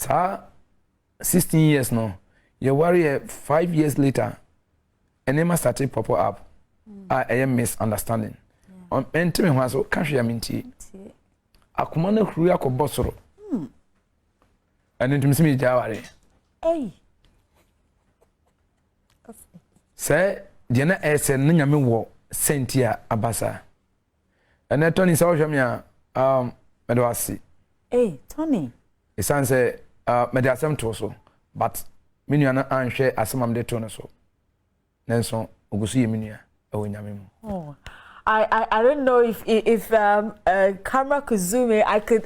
Sa 16 years no. You worry 5 years later. And then started pop up. I am misunderstanding. On enter me once so can't you minty. Akuma na kuru akobɔ soro. And ntumi simi jaware. Hey. Say the na ese no nyame wo sentia abasa. And Tony say ohwɛ me a medo ase. Hey, Tony. E san say me de asem to so but me nua na anhwɛ asem am de to no so. Nenso ogusu ye me nua e wo nyame mu. Oh. I don't know if camera could zoom in. I could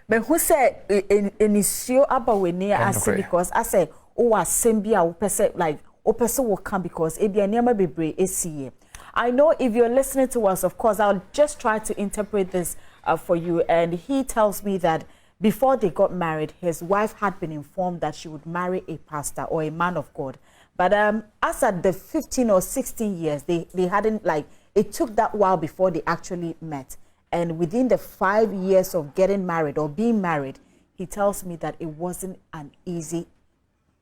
me who say in issue about when near as because I say oh assembly I person like o person will come because e be near be brave AC. I know if you're listening to us, of course I'll just try to interpret this for you. And he tells me that before they got married, his wife had been informed that she would marry a pastor or a man of God. But as at the 15 or 16 years, they hadn't like. It took that while before they actually met. And within the 5 years of getting married or being married, he tells me that it wasn't an easy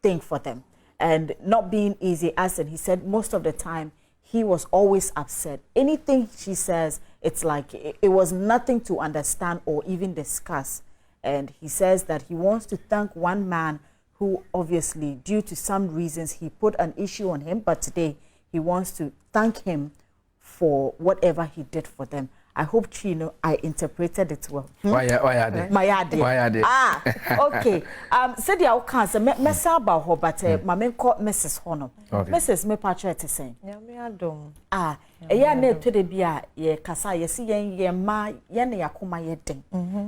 thing for them. And not being easy, as in, he said most of the time, he was always upset. Anything she says, it's like it was nothing to understand or even discuss. And he says that he wants to thank one man who obviously, due to some reasons, he put an issue on him. But today, he wants to thank him for whatever he did for them. I hope Chino, I interpreted it well. Why are Ah, okay. Said the outcome. Mess about her, but my men called Mrs. Honor. Mrs. Me patcher to say. Ah, a year near to the beer, ye kasa, ye see ye ma, yen yakuma yetting.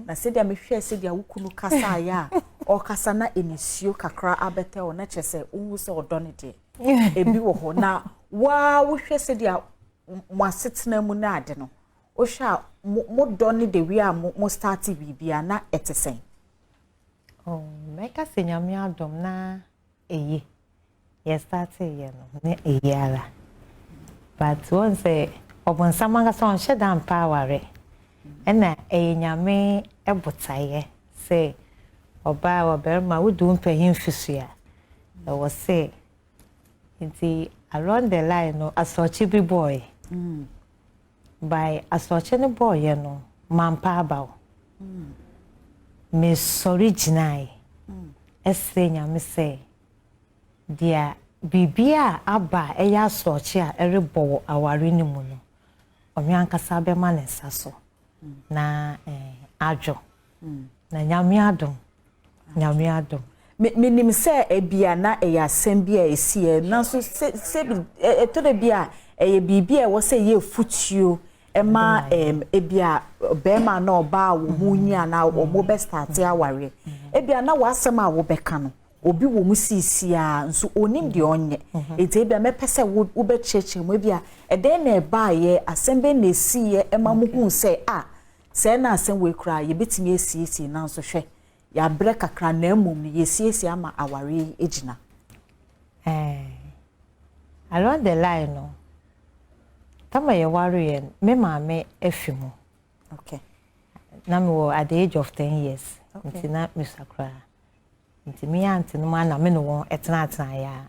Na said ya me share said ya ukulu kasa ya, or kasana in his shoe kakra abete or nature say, or donity. A biwo na, wow, we said ya. Mo setena mu na ade no o hwa mo doni de wi a mo start bibia na etesen oh meka senyame adom na eye ye start ye no na eye ala but one say obon samanga so on shedan power ena eye nyame ebotaye say oba oberma wudu mpahin fisua e wo say nti along the line no asochi bi boy by asochi ne boy no mampa abaw me sorry jinai esenya me say dia bibia aba eya asochi a erebo aware ni mu no onyankasa be ma ne saso na adwo na nyame adom Minim say ebia na eya sembia esie nanso se to de bia eye bibia wo say ye futuo ema ebia bema na oba wo munya na wo mo be start aware ebia na wasem a wo beka no obi wo mu sisia nso onim de onye ete ebia me pese wo be cheche mo ebia eden na eba ye asembe na esie ema mo hu say se na asem we kura ye betimi esie nanso hwe ya bre kakra na emum yesiesi ama aware ejina along the line no tama ye worry me mama efimu okay na me wo at the age of 10 years nti na me sakra nti me auntie no ma na me no won etena ya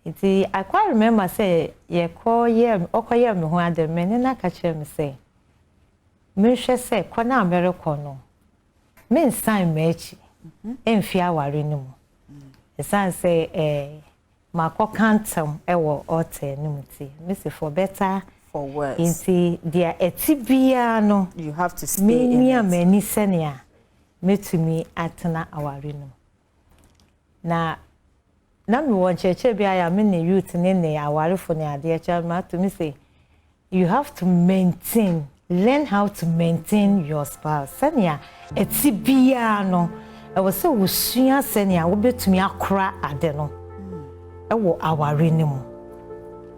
nti I quite remember say ye call ye okoye me ho ade me na ka kire me say me hwe say kona America no men sign mechi emfi aware ni mu esan say mako kantam ewo ote ni muti me say for better for worse inti dia etibia no you have to stay in me mani senia metumi atena aware no na me won cheche bia ya me ne youth ne aware fo ne ade cha ma to me say you have to learn how to maintain your spouse. Senia etibia no e wo se wo sua senia wo betumi akora ade no e wo aware ni mu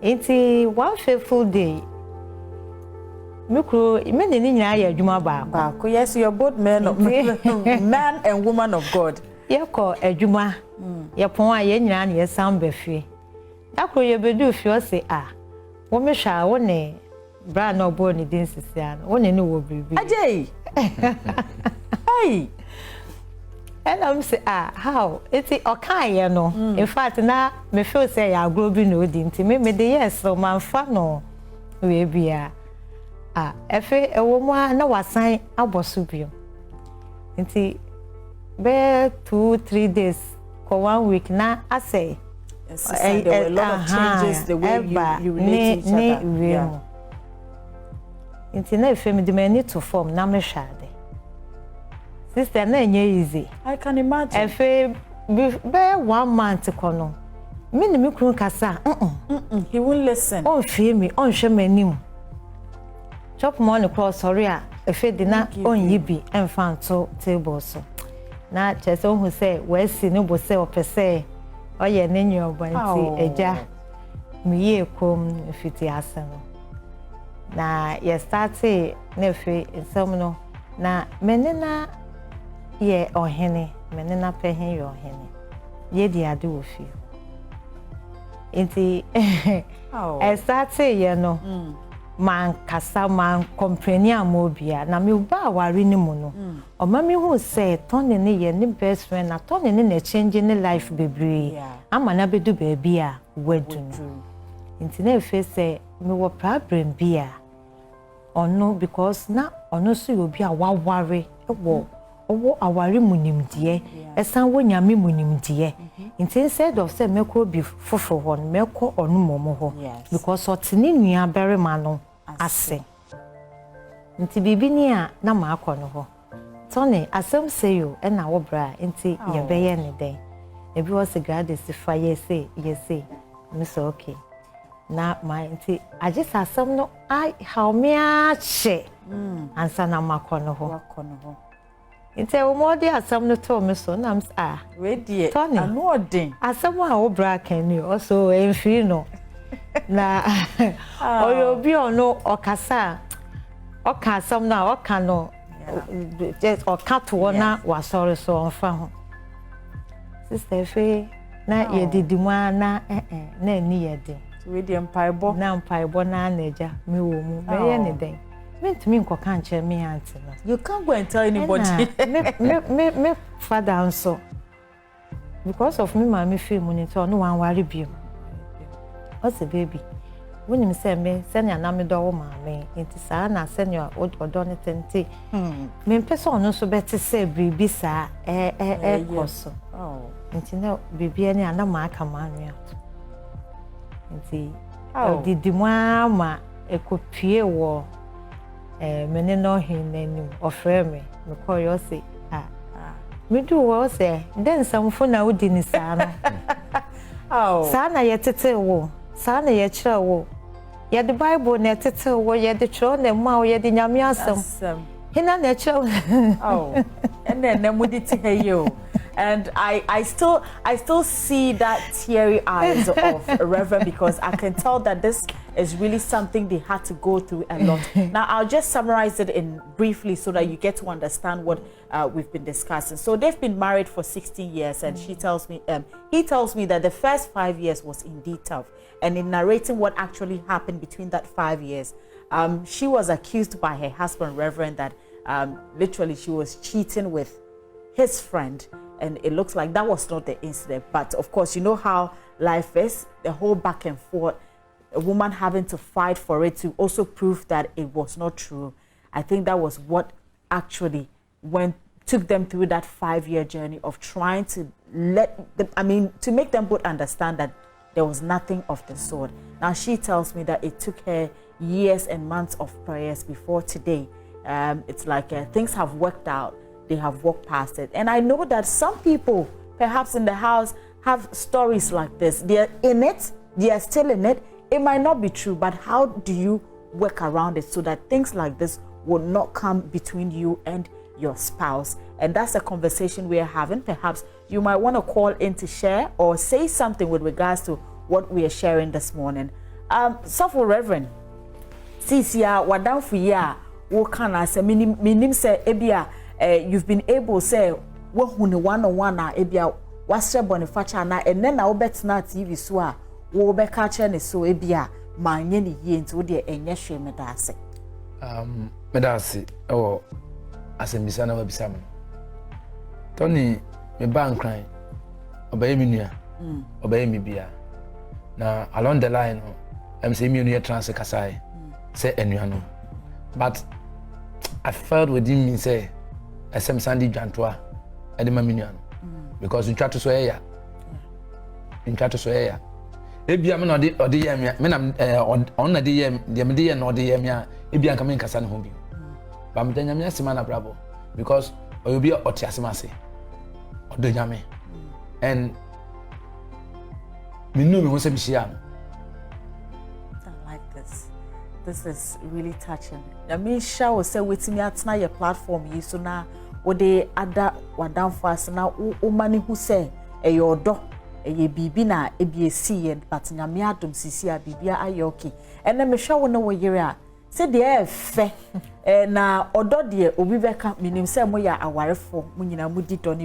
enti one faithful day mikro me ne ni nyina ya adwuma ba yes you're both man and woman of God ye ko adwuma ye pon a ye nyina na ye sam ba fie akro ye bedu fie o se wo me hwa wo ne bra no bo ni din sisia no woni ni wo bibi ajay hey And I'm say how it's okay no in fact na me feel say ya grow bi no di nti me de yes so man fa no we bia efe ewo mu na wasan aboso bio nti be 2-3 days for 1 week na I say there were a lot of changes the way you relate to each other. Yeah. Nti na efe me de mani to form na me hwade sister na enye easy. I can imagine. Efe be 1 month kono me ni me kunu kasa he won't listen. On fie me on hwe manim chop money cross sorry efe de na on yibi emfanto table so na chese hu say we si no bo say opese oye ne nyoba nti eja me ye kom fiti ase no na ye start na efe nsem no na menena ye ohene menena pehen ye ohene ye di ade wo fi nti e start ye no man kasa man compreni amobia na me uba aware ni mu no o ma me hu say tone ne ye ne best friend na tone ne na change ne life bebre ama na bedu ba bia wadu nti na efe say me wo problem bia ono because na ono so yo bia waware ewo owo aware munimdie esan wo nyame munimdie nti instead of say meko bi foforo ho meko onu momo ho because otini nua berema no ase nti bibini a na ma akono ho tone asem say you e na wo bra nti ye beye ne den e bi was grade si fa ye say me so okay na my nti agisa asem no I how me a che ansa na makono ho nti e wo de asem no to me so na we die anu odin asem a wo bra kan ni also emfi no na oyo bi ono okasa okasam na okano just okato na wasori so onfa ho sister fe na yedidi mu na na ni yedi we di empaibo na naja me wo mu me ye ne den me ntumi nkoka nche me auntie no you can't go and tell anybody me father also because of me mama feel money to no wan worry bi what's a baby when you say me send na me do mama enti sa na send your odo ne tente me person no so beti say bibi sa koso enti na bibi ani ana ma aka ma anu enti didi mu ama ekopie wo mene no hin nanim ofre me call you say me do wo say den samfo na odi ni sa no sa na yetete wo sa na ye kire wo ye the bible na yetete wo ye the tro na ma wo ye the nyame asem hina na kire and then mudi ti heyo. And I still see that teary eyes of Reverend because I can tell that this is really something they had to go through a lot. Now I'll just summarize it in briefly so that you get to understand what we've been discussing. So they've been married for 16 years, and he tells me that the first 5 years was indeed tough. And in narrating what actually happened between that 5 years, she was accused by her husband, Reverend, that literally she was cheating with his friend. And it looks like that was not the incident. But of course, you know how life is, the whole back and forth, a woman having to fight for it to also prove that it was not true. I think that was what actually took them through that 5-year journey of trying to to make them both understand that there was nothing of the sort. Now she tells me that it took her years and months of prayers before today. It's like things have worked out. They have walked past it. And I know that some people, perhaps in the house, have stories like this. They're in it, they are still in it. It might not be true, but how do you work around it so that things like this will not come between you and your spouse? And that's a conversation we're having. Perhaps you might want to call in to share or say something with regards to what we are sharing this morning. So Reverend, Sisia, wadan fuya, wokana se minim se ebia. You've been able to say wohune one-on-one na ebia wasre bonifacha na enne na obetna TV so a wo be ka che ne so ebia manye ne yie nti wo de enye hwe medase medase asembisa na wabisa me Tony me ban crying obey me nua obey me bia na along the line I'm saying me nua trans kasai say enua no but I felt within me say SM Sandy Jantoa edema me nua no because you try to so ya ebia me no ode yam me na on na de yam de me de yam no de yam ya ebia nka me nkasa ne ho bi ba me danya me asema na brabo because oyobi oti asema se ode nyame and me know me won say me share. I like this is really touching. I mean sha wo say wetin me atena your platform yi so na wo de ada wadam fast na wo mani hu say eyodo eye bibi na ebiesi yen but nyame adom sisi a bibia aye okay ene me hwa wo na wo yere a se de efe na odo de obi beka minim se mo ya awarefo mo nyina mo di do ni